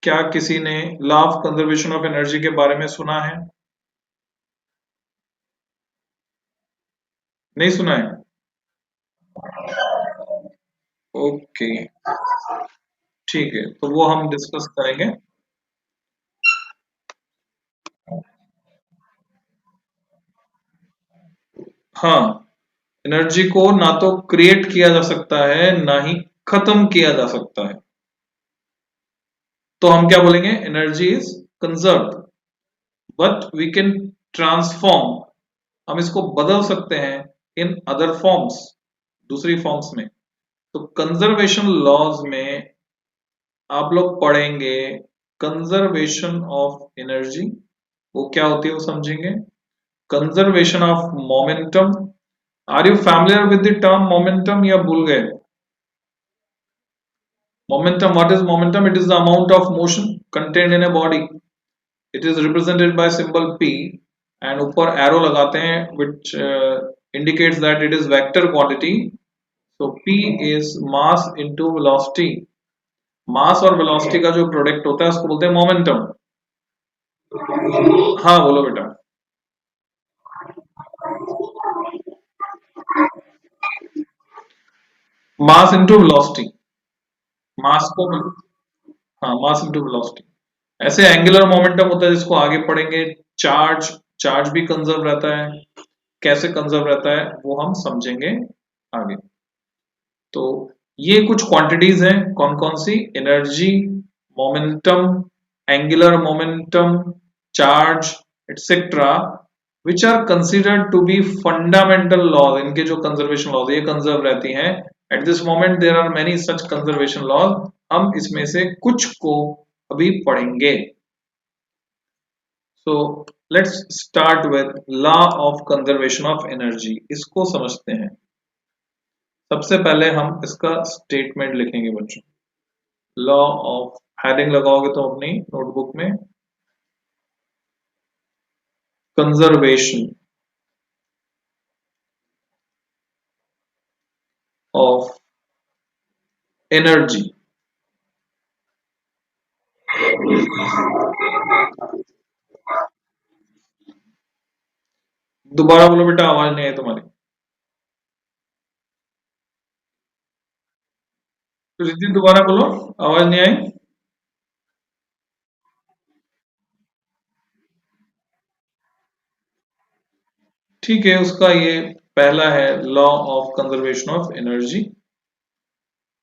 क्या किसी ने law of conservation of energy के बारे में सुना है? नहीं सुना है? ओके, ठीक है, तो वो हम डिस्कस करेंगे। हाँ, एनर्जी को ना तो क्रिएट किया जा सकता है ना ही खत्म किया जा सकता है। तो हम क्या बोलेंगे? Energy is conserve, but we can transform. हम इसको बदल सकते हैं इन अदर फॉर्म्स, दूसरी फॉर्म्स में। तो कंजर्वेशन लॉज में आप लोग पढ़ेंगे कंजर्वेशन ऑफ एनर्जी, वो क्या होती है वो समझेंगे। Conservation of momentum. Are you familiar with the term momentum या भूल गए? Momentum, what is momentum? It is the amount of motion contained in a body. It is represented by symbol P and ऊपर arrow लगाते हैं which indicates that it is vector quantity. So P is mass into velocity. मास और velocity का जो product होता है उसको बोलते हैं मोमेंटम। हाँ बोलो बेटा। Mass into velocity. मास को, हाँ, मास इंटू वेलोसिटी। ऐसे एंगुलर मोमेंटम होता है जिसको आगे पढ़ेंगे। चार्ज, चार्ज भी कंजर्व रहता है। कैसे कंजर्व रहता है वो हम समझेंगे आगे। तो ये कुछ क्वांटिटीज हैं, कौन कौन सी? Energy, momentum, angular momentum, charge, etcetera, which are considered to be fundamental laws. इनके जो कंजर्वेशन लॉज ये कंजर्व रहती हैं। At this moment there are many such conservation laws. हम इसमें से कुछ को अभी पढ़ेंगे। So let's start with law of conservation of energy. इसको समझते हैं। सबसे पहले हम इसका स्टेटमेंट लिखेंगे बच्चों। लॉ ऑफ, हेडिंग लगाओगे तो अपनी नोटबुक में, कंजर्वेशन ऑफ एनर्जी। दोबारा बोलो बेटा, आवाज नहीं आई तुम्हारी। रिद्धि दोबारा बोलो, आवाज नहीं आई। ठीक है, उसका ये पहला है law of conservation of energy.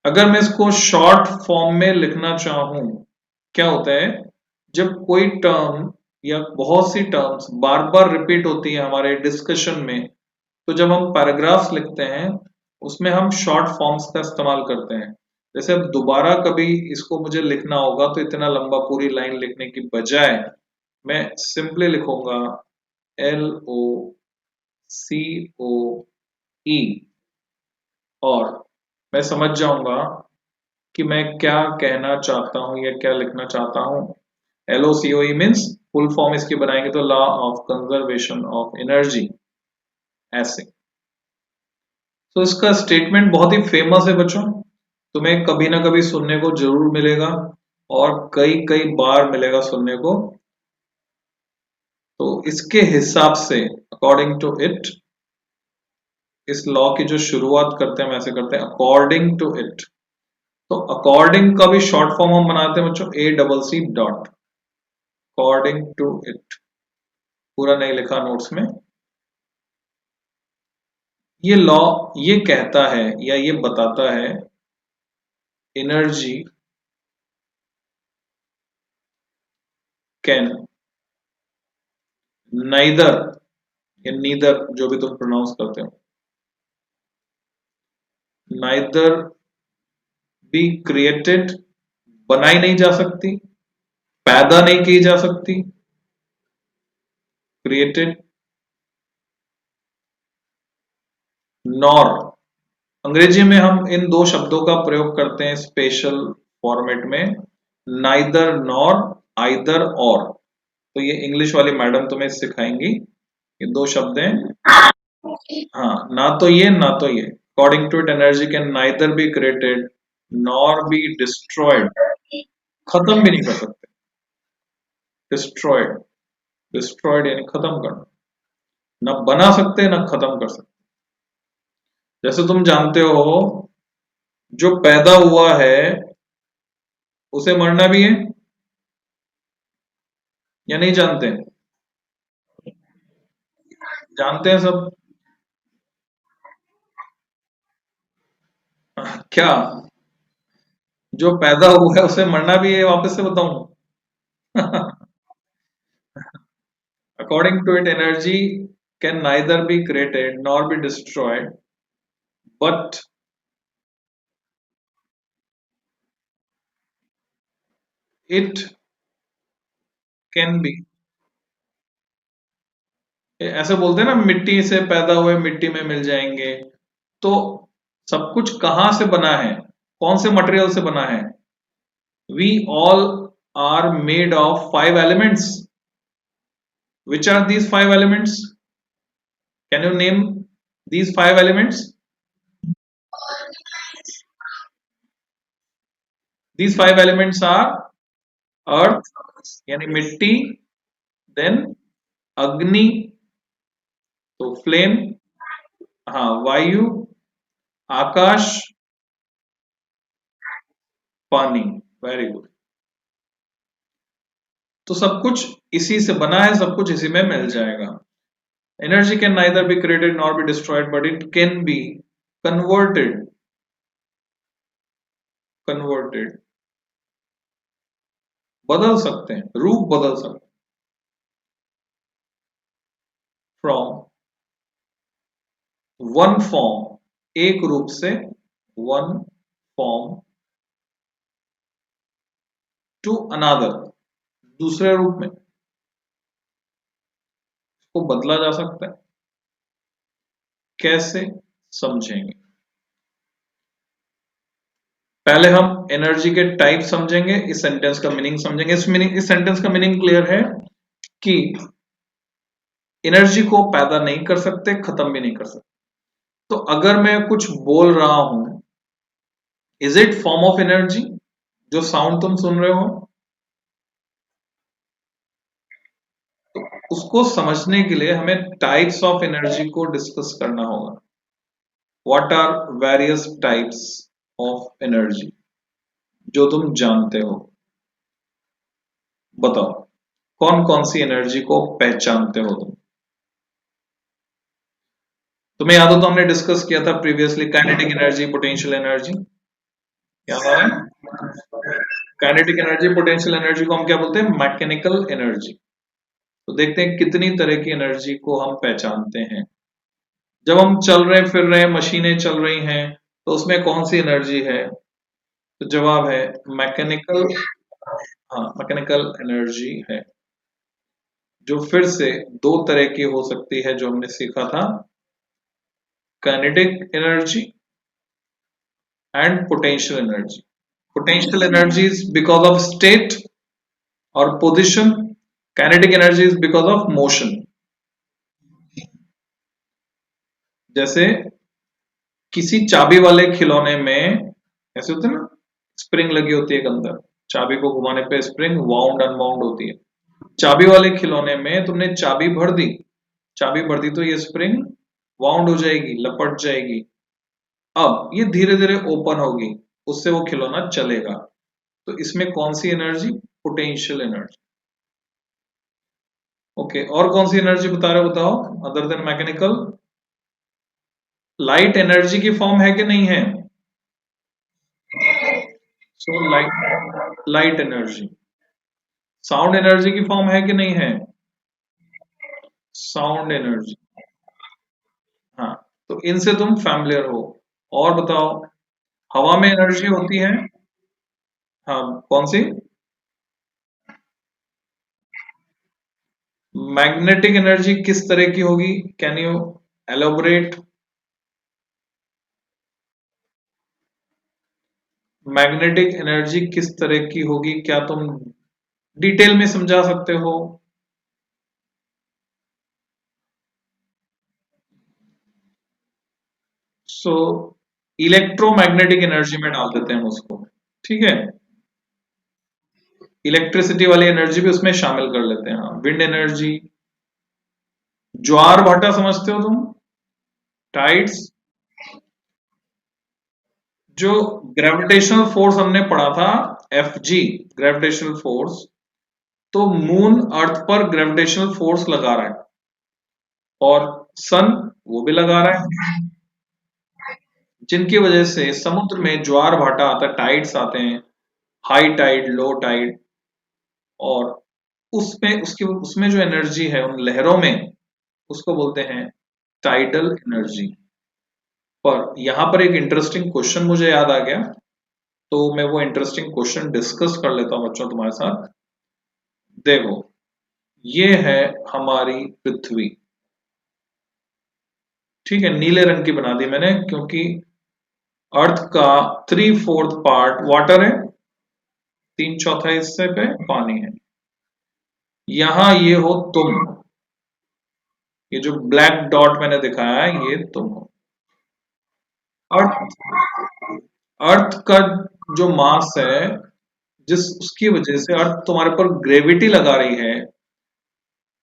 अगर मैं इसको शॉर्ट फॉर्म में लिखना चाहूं, क्या होता है जब कोई टर्म या बहुत सी टर्म्स बार बार रिपीट होती है हमारे डिस्कशन में, तो जब हम पैराग्राफ्स लिखते हैं उसमें हम शॉर्ट फॉर्म्स का इस्तेमाल करते हैं। जैसे अब दोबारा कभी इसको मुझे लिखना होगा तो इतना लंबा पूरी लाइन लिखने की बजाय मैं सिंपली लिखूंगा LOCOE, और मैं समझ जाऊंगा कि मैं क्या कहना चाहता हूं या क्या लिखना चाहता हूं। LOCOE मीन्स फुल फॉर्म इसकी बनाएंगे तो law of conservation of energy, ऐसे। तो इसका स्टेटमेंट बहुत ही फेमस है बच्चों, तुम्हें कभी ना कभी सुनने को जरूर मिलेगा और कई कई बार मिलेगा सुनने को। तो इसके हिसाब से, अकॉर्डिंग टू इट, इस लॉ की जो शुरुआत करते हैं हम ऐसे करते हैं, अकॉर्डिंग टू इट। तो अकॉर्डिंग का भी शॉर्ट फॉर्म हम बनाते हैं बच्चों, ACC dot, according to it. पूरा नहीं लिखा नोट्स में। ये लॉ ये कहता है या ये बताता है एनर्जी कैन नाइदर या नीदर, जो भी तुम प्रोनाउंस करते हो, नाइदर बी क्रिएटेड, बनाई नहीं जा सकती, पैदा नहीं की जा सकती, क्रिएटेड, नॉर। अंग्रेजी में हम इन दो शब्दों का प्रयोग करते हैं स्पेशल फॉर्मेट में, नाइदर नॉर, आइदर और। तो ये इंग्लिश वाली मैडम तुम्हें सिखाएंगी। ये दो शब्द हैं, हाँ, ना तो ये ना तो ये। According to it energy can neither be created nor be destroyed. खत्म भी नहीं कर सकते। डिस्ट्रॉयड, डिस्ट्रॉयड यानी खत्म करना, ना बना सकते ना खत्म कर सकते। जैसे तुम जानते हो, जो पैदा हुआ है उसे मरना भी है, या नहीं जानते? जानते हैं सब। क्या? जो पैदा हुआ है उसे मरना भी है, वापस से बताऊं? According to it, energy can neither be created nor be destroyed, but it can be। ऐसे बोलते हैं ना, मिट्टी से पैदा हुए मिट्टी में मिल जाएंगे। तो सब कुछ कहाँ से बना है, कौन से मटेरियल से बना है? We all are made of five elements. Which are these five elements? Can you name these five elements? These five elements are earth यानी मिट्टी, then अग्नि, तो फ्लेम, हाँ वायु, आकाश, पानी। Very good. तो सब कुछ इसी से बना है, सब कुछ इसी में मिल जाएगा। Energy can neither be created nor be destroyed, but it can be converted, converted, बदल सकते हैं, रूप बदल सकते हैं। फ्रॉम वन फॉर्म, एक रूप से, वन फॉर्म टू अनदर, दूसरे रूप में इसको बदला जा सकता है। कैसे, समझेंगे। पहले हम एनर्जी के टाइप समझेंगे, इस सेंटेंस का मीनिंग समझेंगे। इस सेंटेंस का मीनिंग क्लियर है कि एनर्जी को पैदा नहीं कर सकते, खत्म भी नहीं कर सकते। तो अगर मैं कुछ बोल रहा हूं, is it form of energy? जो साउंड तुम सुन रहे हो, तो उसको समझने के लिए हमें टाइप्स ऑफ एनर्जी को डिस्कस करना होगा। What are various types of energy जो तुम जानते हो? बताओ, कौन कौन सी एनर्जी को पहचानते हो तुम? तुम्हें याद हो तो हमने डिस्कस किया था previously, kinetic energy, potential energy. याद आ रहा है? काइनेटिक एनर्जी, पोटेंशियल एनर्जी को हम क्या बोलते हैं? Mechanical energy. तो देखते हैं कितनी तरह की एनर्जी को हम पहचानते हैं। जब हम चल रहे फिर रहे, मशीनें चल रही हैं, तो उसमें कौन सी एनर्जी है? तो जवाब है मैकेनिकल। हाँ, मैकेनिकल एनर्जी है, जो फिर से दो तरह की हो सकती है, जो हमने सीखा था, kinetic energy and potential energy. Potential energy is because of state और position, kinetic energy is because of motion. जैसे किसी चाबी वाले खिलौने में ऐसे होते हैं ना, स्प्रिंग लगी होती है एक अंदर, चाबी को घुमाने पे स्प्रिंग वाउंड अनवाउंड होती है। चाबी वाले खिलौने में तुमने चाबी भर दी, चाबी भर दी तो ये स्प्रिंग वाउंड हो जाएगी, लपट जाएगी। अब ये धीरे धीरे ओपन होगी, उससे वो खिलौना चलेगा। तो इसमें कौन सी एनर्जी? Potential energy. ओके, और कौन सी एनर्जी बता रहे हो, बताओ, other than mechanical? Light energy की फॉर्म है कि नहीं है? So light, light energy. Sound energy की फॉर्म है कि नहीं है? Sound energy. हाँ, तो इनसे तुम फैमिलियर हो। और बताओ, हवा में एनर्जी होती है। हाँ, कौन सी? मैग्नेटिक एनर्जी किस तरह की होगी? Can you elaborate? Magnetic energy किस तरह की होगी, क्या तुम डिटेल में समझा सकते हो? सो इलेक्ट्रोमैग्नेटिक एनर्जी में डाल देते हैं हम उसको। ठीक है, इलेक्ट्रिसिटी वाली एनर्जी भी उसमें शामिल कर लेते हैं। हाँ, विंड एनर्जी, ज्वार भाटा समझते हो तुम, टाइड्स, जो ग्रेविटेशनल फोर्स हमने पढ़ा था, Fg, ग्रेविटेशनल फोर्स, तो मून अर्थ पर ग्रेविटेशनल फोर्स लगा रहा है और सन वो भी लगा रहा है, जिनकी वजह से समुद्र में ज्वार भाटा आता है, टाइड्स आते हैं, हाई टाइड, लो टाइड, और उसमें जो एनर्जी है उन लहरों में, उसको बोलते हैं टाइडल एनर्जी। पर यहां पर एक इंटरेस्टिंग क्वेश्चन मुझे याद आ गया, तो मैं वो इंटरेस्टिंग क्वेश्चन डिस्कस कर लेता हूं बच्चों तुम्हारे साथ। देखो, ये है हमारी पृथ्वी, ठीक है, नीले रंग की बना दी मैंने क्योंकि अर्थ का 3/4 पार्ट वाटर है, 3/4 हिस्से पे पानी है। यहां ये हो तुम, ये जो ब्लैक डॉट मैंने दिखाया है ये तुम हो। अर्थ अर्थ का जो मास है, जिस उसकी वजह से अर्थ तुम्हारे पर ग्रेविटी लगा रही है,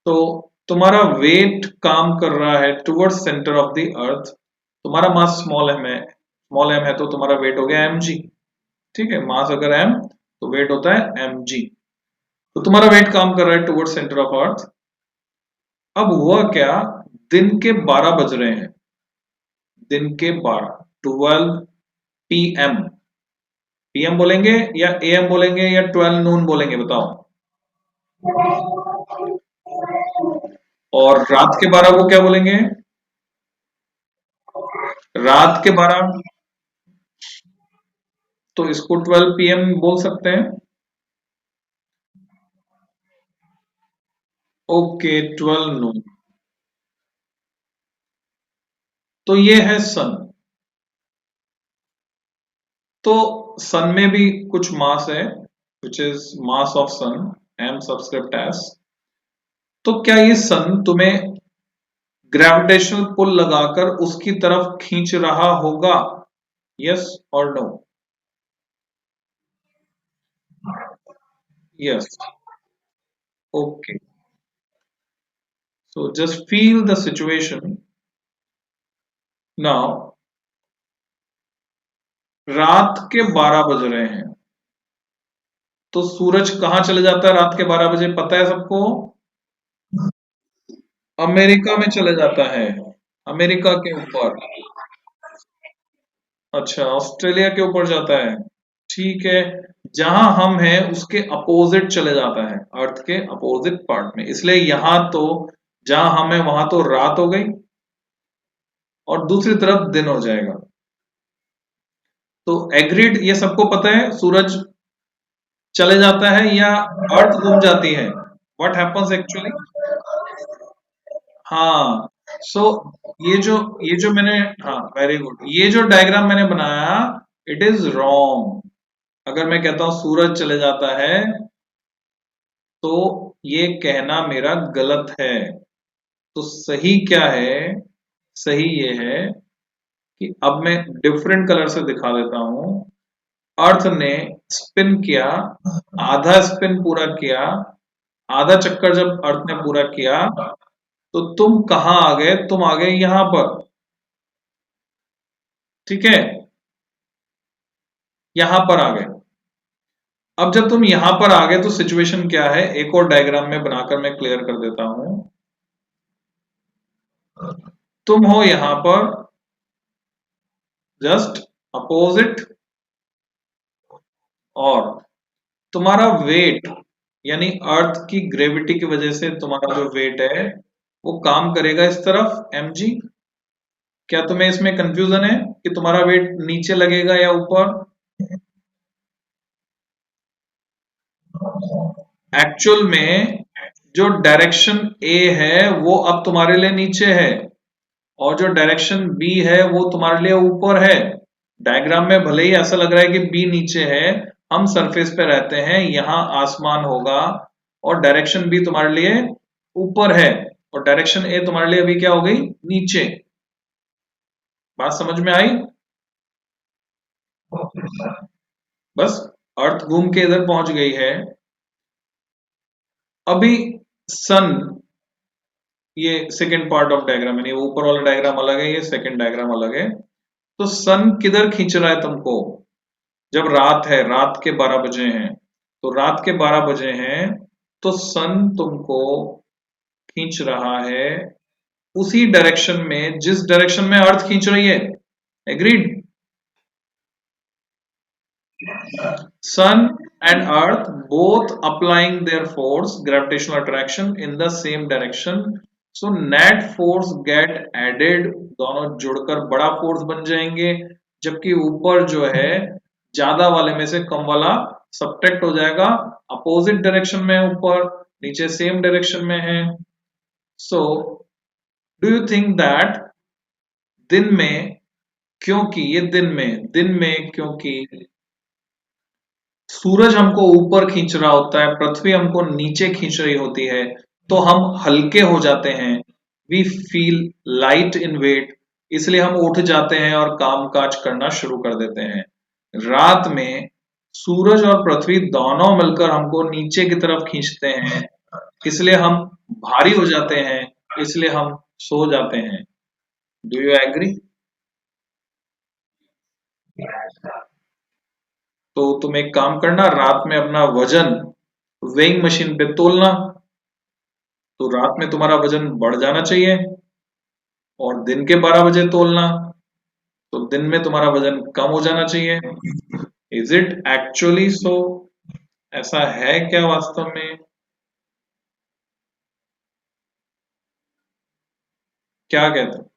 तो तुम्हारा वेट काम कर रहा है towards centre of the earth. तुम्हारा मास स्मॉल एम है तो तुम्हारा वेट हो गया mg, ठीक है, मास अगर m तो वेट होता है mg। तो तुम्हारा वेट काम कर रहा है टुवर्ड्स सेंटर ऑफ अर्थ। अब हुआ क्या, दिन के 12 बज रहे हैं, दिन के 12, 12 पीएम, पीएम बोलेंगे या एएम बोलेंगे या 12 नून बोलेंगे बताओ। और रात के 12 को क्या बोलेंगे, रात के 12, तो इसको 12 पीएम बोल सकते हैं। ओके, 12 नून। तो ये है सन। तो सन में भी कुछ मास है, which is mass of sun, M subscript S. तो क्या ये सन तुम्हें ग्रेविटेशनल पुल लगाकर उसकी तरफ खींच रहा होगा, यस और no? Yes, okay. So just feel the situation now. रात के 12 बज रहे हैं, तो सूरज कहां चले जाता है रात के 12 बजे, पता है सबको? अमेरिका में चले जाता है, अमेरिका के ऊपर। अच्छा, ऑस्ट्रेलिया के ऊपर जाता है, ठीक है। जहां हम हैं उसके अपोजिट चले जाता है, अर्थ के अपोजिट पार्ट में, इसलिए यहां तो जहां हम हैं वहां तो रात हो गई और दूसरी तरफ दिन हो जाएगा। तो एग्रीड, ये सबको पता है, सूरज चले जाता है या अर्थ घूम जाती है, व्हाट हैपेंस एक्चुअली? हाँ, सो ये जो मैंने, हाँ वेरी गुड, ये जो डायग्राम मैंने बनाया, इट इज रॉन्ग। अगर मैं कहता हूं सूरज चले जाता है, तो ये कहना मेरा गलत है। तो सही क्या है, सही ये है कि अब मैं डिफरेंट कलर से दिखा देता हूं। अर्थ ने स्पिन किया, आधा स्पिन पूरा किया, आधा चक्कर जब अर्थ ने पूरा किया, तो तुम कहां आ गए, तुम आ गए यहां पर, ठीक है, यहां पर आ गए। अब जब तुम यहां पर आ गए तो सिचुएशन क्या है, एक और डायग्राम में बनाकर मैं क्लियर कर देता हूं। तुम हो यहां पर जस्ट अपोजिट, और तुम्हारा वेट, यानी अर्थ की ग्रेविटी की वजह से तुम्हारा जो वेट है वो काम करेगा इस तरफ mg। क्या तुम्हें इसमें कंफ्यूजन है कि तुम्हारा वेट नीचे लगेगा या ऊपर? एक्चुअल में जो डायरेक्शन ए है वो अब तुम्हारे लिए नीचे है, और जो डायरेक्शन बी है वो तुम्हारे लिए ऊपर है। डायग्राम में भले ही ऐसा लग रहा है कि बी नीचे है, हम सरफेस पे रहते हैं, यहाँ आसमान होगा, और डायरेक्शन बी तुम्हारे लिए ऊपर है, और डायरेक्शन ए तुम्हारे लिए अभी क्या हो गई, नीचे। बात समझ में आई? बस अर्थ घूम के इधर पहुंच गई है, अभी सन, ये सेकेंड पार्ट ऑफ डायग्राम है, ऊपर वाला डायग्राम अलग है, ये सेकेंड डायग्राम अलग है। तो सन किधर खींच रहा है तुमको? जब रात है, रात के 12 बजे हैं, तो रात के 12 बजे हैं, तो सन तुमको खींच रहा है उसी डायरेक्शन में जिस डायरेक्शन में अर्थ खींच रही है। Agreed? Sun and Earth both applying their force, gravitational attraction, in the same direction. So net force get added, दोनों जुड़कर बड़ा फोर्स बन जाएंगे, जबकि ऊपर जो है ज्यादा वाले में से कम वाला सब्ट्रैक्ट हो जाएगा, अपोजिट डायरेक्शन में ऊपर, नीचे सेम डायरेक्शन में है। So do you think that दिन में, क्योंकि ये दिन में क्योंकि सूरज हमको ऊपर खींच रहा होता है, पृथ्वी हमको नीचे खींच रही होती है, तो हम हल्के हो जाते हैं, we feel light in weight, इसलिए हम उठ जाते हैं और काम काज करना शुरू कर देते हैं। रात में सूरज और पृथ्वी दोनों मिलकर हमको नीचे की तरफ खींचते हैं, इसलिए हम भारी हो जाते हैं, इसलिए हम सो जाते हैं। Do you agree? तो तुम एक काम करना, रात में अपना वजन वेइंग मशीन पे तोलना, तो रात में तुम्हारा वजन बढ़ जाना चाहिए, और दिन के 12 बजे तोलना, तो दिन में तुम्हारा वजन कम हो जाना चाहिए। Is it actually so? ऐसा है क्या वास्तव में? क्या कहते हो?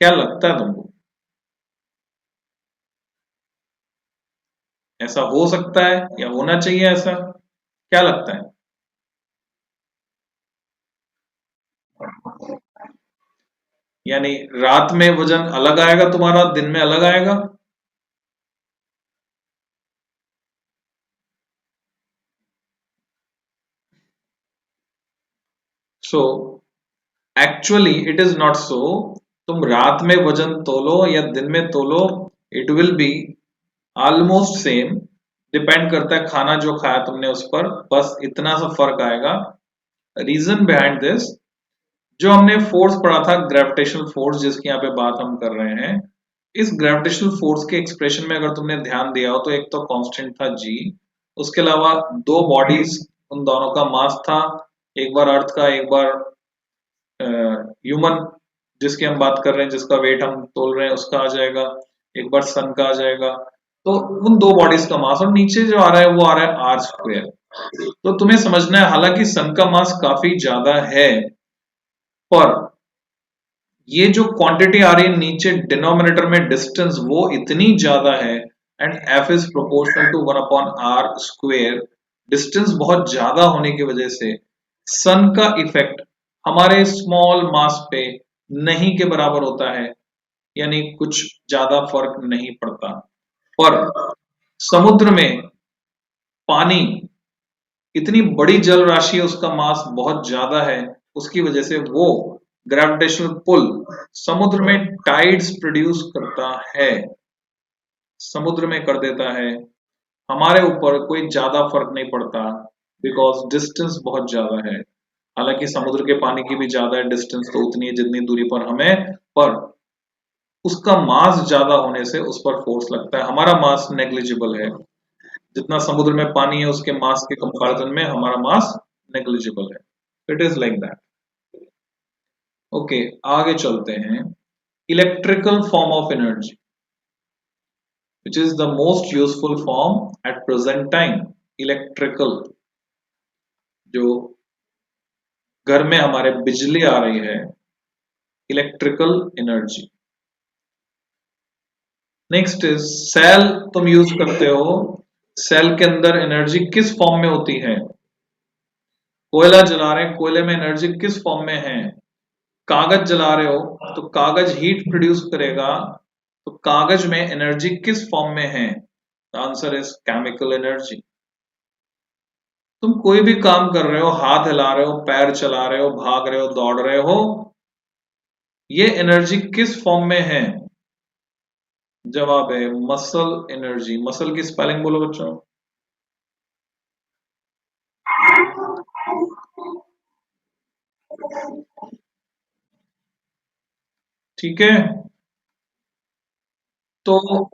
क्या लगता है तुमको? ऐसा हो सकता है या होना चाहिए ऐसा? क्या लगता है? यानी रात में वजन अलग आएगा तुम्हारा, दिन में अलग आएगा? So actually it is not so. तुम रात में वजन तोलो या दिन में तोलो, it will be almost same. Depend करता है खाना जो खाया तुमने उस पर, बस इतना सा फर्क आएगा। रीजन बिहाइंड दिस, जो हमने फोर्स पढ़ा था, ग्रेविटेशनल फोर्स, जिसकी यहाँ पे बात हम कर रहे हैं, इस ग्रेविटेशनल फोर्स के एक्सप्रेशन में अगर तुमने ध्यान दिया हो, तो एक तो कांस्टेंट था जी, उसके अलावा दो बॉडीज, उन दोनों का मास था, एक बार अर्थ का, एक बार ह्यूमन जिसकी हम बात कर रहे हैं, जिसका वेट हम तोल रहे हैं, उसका आ जाएगा, एक बार सन का आ जाएगा। तो उन दो बॉडीज का मास, और नीचे जो आ रहा है वो आ रहा है आर स्क्वायर। तो तुम्हें समझना है, हालांकि सन का मास काफी ज्यादा है, पर ये जो क्वांटिटी आ रही है नीचे डिनोमिनेटर में, डिस्टेंस वो इतनी ज्यादा है, and F is proportional to 1/r²। Distance बहुत ज्यादा होने की वजह से सन का इफेक्ट हमारे स्मॉल मास पे नहीं के बराबर होता है, यानी कुछ ज्यादा फर्क नहीं पड़ता। पर समुद्र में पानी इतनी बड़ी जल राशि है, उसका मास बहुत ज्यादा है, उसकी वजह से वो ग्रेविटेशनल पुल समुद्र में टाइड्स प्रोड्यूस करता है, समुद्र में कर देता है। हमारे ऊपर कोई ज्यादा फर्क नहीं पड़ता, बिकॉज डिस्टेंस बहुत ज्यादा है। हालांकि समुद्र के पानी की भी ज्यादा है, डिस्टेंस तो उतनी है जितनी दूरी पर हमें, पर उसका मास ज्यादा होने से उस पर फोर्स लगता है। हमारा मास नेग्लिजिबल है, जितना समुद्र में पानी है उसके मास के कंपैरिजन में हमारा मास नेग्लिजिबल है। It is like that. Okay, आगे चलते हैं। Electrical form of energy which is the most useful form at present time। Electrical, जो घर में हमारे बिजली आ रही है, electrical energy. Next is cell, तुम यूज करते हो, सेल के अंदर एनर्जी किस फॉर्म में होती है? कोयला जला रहे हैं, कोयले में एनर्जी किस फॉर्म में है? कागज जला रहे हो तो कागज हीट प्रोड्यूस करेगा, तो कागज में एनर्जी किस फॉर्म में है? Answer is chemical energy. तुम कोई भी काम कर रहे हो, हाथ हिला रहे हो, पैर चला रहे हो, भाग रहे हो, दौड़ रहे हो, ये एनर्जी किस फॉर्म में है? जवाब है मसल एनर्जी। मसल की स्पेलिंग बोलो बच्चों। ठीक है। तो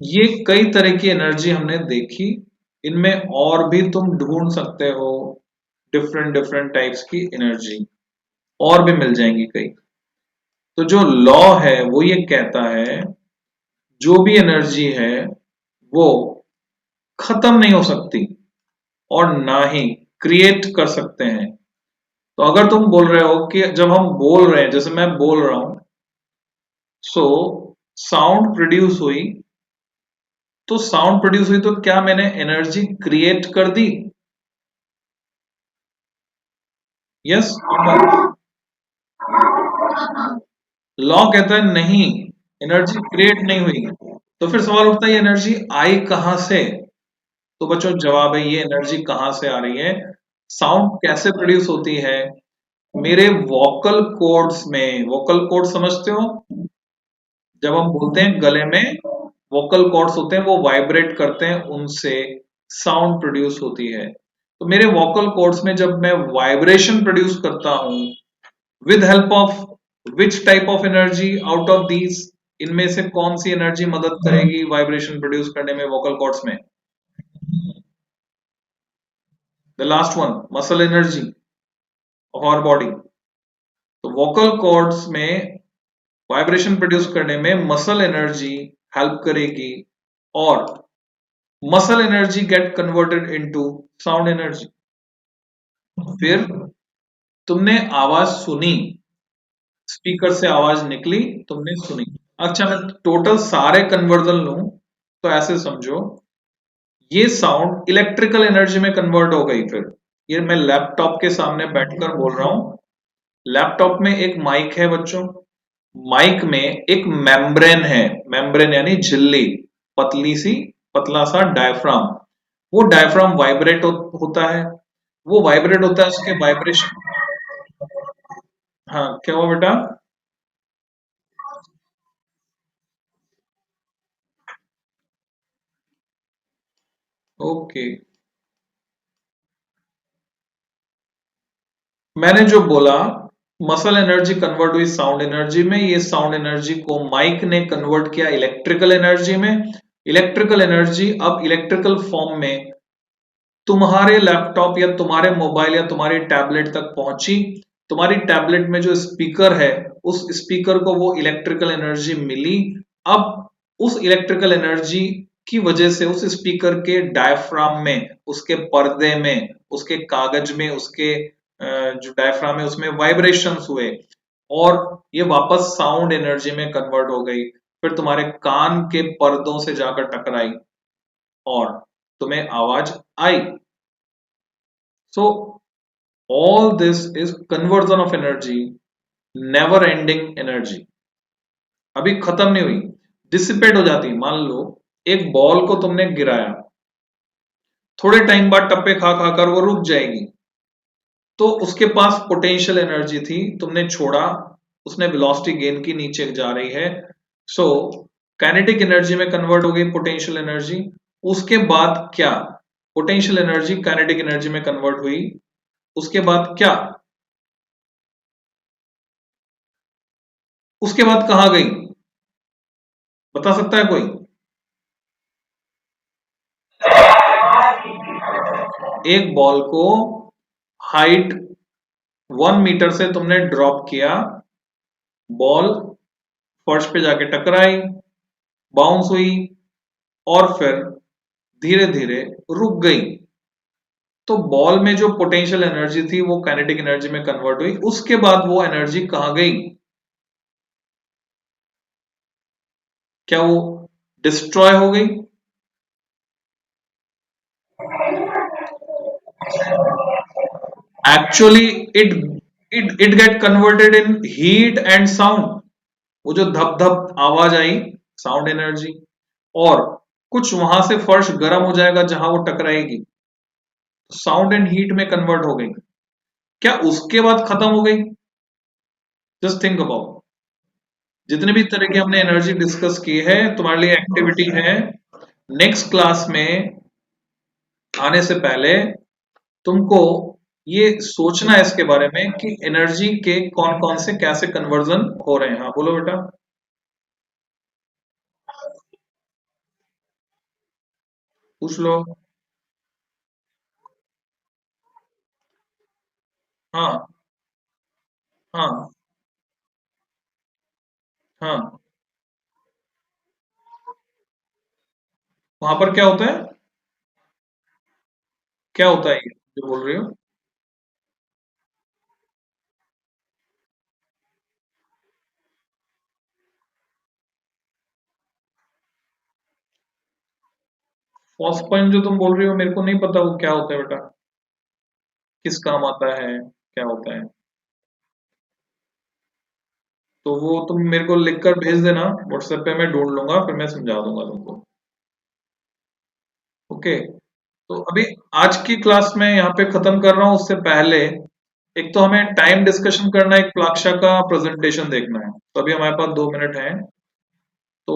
ये कई तरह की एनर्जी हमने देखी, इनमें और भी तुम ढूंढ सकते हो डिफरेंट डिफरेंट टाइप्स की एनर्जी, और भी मिल जाएंगी कई। तो जो लॉ है वो ये कहता है, जो भी एनर्जी है वो खत्म नहीं हो सकती और ना ही क्रिएट कर सकते हैं। तो अगर तुम बोल रहे हो कि जब हम बोल रहे हैं, जैसे मैं बोल रहा हूं, सो साउंड प्रोड्यूस हुई, तो साउंड प्रोड्यूस हुई तो क्या मैंने एनर्जी क्रिएट कर दी? यस। लॉ कहता है नहीं, एनर्जी क्रिएट नहीं हुई। तो फिर सवाल उठता है ये एनर्जी आई कहां से? तो बच्चों जवाब है, ये एनर्जी कहां से आ रही है, साउंड कैसे प्रोड्यूस होती है? मेरे वोकल कॉर्ड्स में, वोकल कॉर्ड समझते हो, जब हम बोलते हैं गले में वोकल कॉर्ड्स होते हैं, वो वाइब्रेट करते हैं, उनसे साउंड प्रोड्यूस होती है। तो मेरे वोकल कॉर्ड्स में जब मैं वाइब्रेशन प्रोड्यूस करता हूं, with help of which type of energy out of these, इनमें से कौन सी एनर्जी मदद करेगी वाइब्रेशन प्रोड्यूस करने में वोकल कॉर्ड्स में? The last one, muscle energy of our body. तो वोकल कॉर्ड्स में वाइब्रेशन प्रोड्यूस करने में मसल एनर्जी हेल्प करेगी, और muscle energy get converted into sound energy. फिर तुमने आवाज सुनी, स्पीकर से आवाज निकली, तुमने सुनी। अच्छा, मैं टोटल सारे कन्वर्जन लूं तो ऐसे समझो, ये साउंड इलेक्ट्रिकल एनर्जी में कन्वर्ट हो गई। फिर ये मैं लैपटॉप के सामने बैठकर बोल रहा हूं, लैपटॉप में एक माइक है बच्चों, माइक में एक मेम्ब्रेन है, मेम्ब्रेन यानी झिल्ली, पतली सी, पतला सा डायफ्राम। वो डायफ्राम वाइब्रेट होता है, वो वाइब्रेट होता है, उसके वाइब्रेशन। हाँ, क्या हुआ बेटा? ओके, मैंने जो बोला, मसल एनर्जी कन्वर्ट हुई साउंड एनर्जी में, ये साउंड एनर्जी को माइक ने कन्वर्ट किया इलेक्ट्रिकल एनर्जी में। इलेक्ट्रिकल एनर्जी अब इलेक्ट्रिकल फॉर्म में तुम्हारे लैपटॉप या तुम्हारे मोबाइल या तुम्हारे टैबलेट तक पहुंची। तुम्हारी टैबलेट में जो स्पीकर है, उस स्पीकर को वो इलेक्ट्रिकल एनर्जी मिली। अब उस इलेक्ट्रिकल एनर्जी की वजह से उस स्पीकर के डायफ्राम में, उसके पर्दे में, उसके कागज में, उसके जो डायफ्राम है उसमें वाइब्रेशंस हुए, और ये वापस साउंड एनर्जी में कन्वर्ट हो गई। फिर तुम्हारे कान के पर्दों से जाकर टकराई और तुम्हें आवाज आई। So all this is conversion of energy, never ending energy, अभी खत्म नहीं हुई, डिसिपेट हो जाती। मान लो एक बॉल को तुमने गिराया, थोड़े टाइम बाद टप्पे खा खा कर वो रुक जाएगी, तो उसके पास पोटेंशियल एनर्जी थी, तुमने छोड़ा, उसने वेलोसिटी गेन की, नीचे जा रही है, सो काइनेटिक एनर्जी में कन्वर्ट हो गई पोटेंशियल एनर्जी। उसके बाद क्या? पोटेंशियल एनर्जी काइनेटिक एनर्जी में कन्वर्ट हुई, उसके बाद क्या? उसके बाद कहां गई? बता सकता है कोई? एक बॉल को हाइट 1 मीटर से तुमने ड्रॉप किया, बॉल फर्श पे जाके टकराई, बाउंस हुई, और फिर धीरे धीरे रुक गई। तो बॉल में जो पोटेंशियल एनर्जी थी वो काइनेटिक एनर्जी में कन्वर्ट हुई, उसके बाद वो एनर्जी कहां गई? क्या वो डिस्ट्रॉय हो गई? Actually it it get converted in heat and sound. वो जो धप धप आवाज आई, साउंड एनर्जी, और कुछ वहां से फर्श गर्म हो जाएगा जहां वो टकराएगी, साउंड एंड हीट में कन्वर्ट हो गई। क्या उसके बाद खत्म हो गई? जस्ट थिंक अबाउट, जितने भी तरह की हमने एनर्जी डिस्कस की है, तुम्हारे लिए एक्टिविटी है, नेक्स्ट क्लास में आने से पहले तुमको ये सोचना है इसके बारे में कि एनर्जी के कौन कौन से कैसे कन्वर्जन हो रहे हैं। हाँ बोलो बेटा। पूछ लो। हाँ हाँ हाँ। वहां पर क्या होता है? क्या होता है ये जो बोल रही हो? फर्स्ट पॉइंट जो तुम बोल रही हो मेरे को नहीं पता वो क्या होता है बेटा। किस काम आता है, क्या होता है? तो वो तुम मेरे को लिख कर भेज देना व्हाट्सएप पे, मैं ढूंढ लूंगा फिर मैं समझा दूंगा तुमको। ओके। तो अभी आज की क्लास में यहाँ पे खत्म कर रहा हूँ, उससे पहले एक तो हमें टाइम डिस्कशन करना है, एक प्लाक्शा का प्रेजेंटेशन देखना है, तो अभी हमारे पास 2 मिनट हैं। तो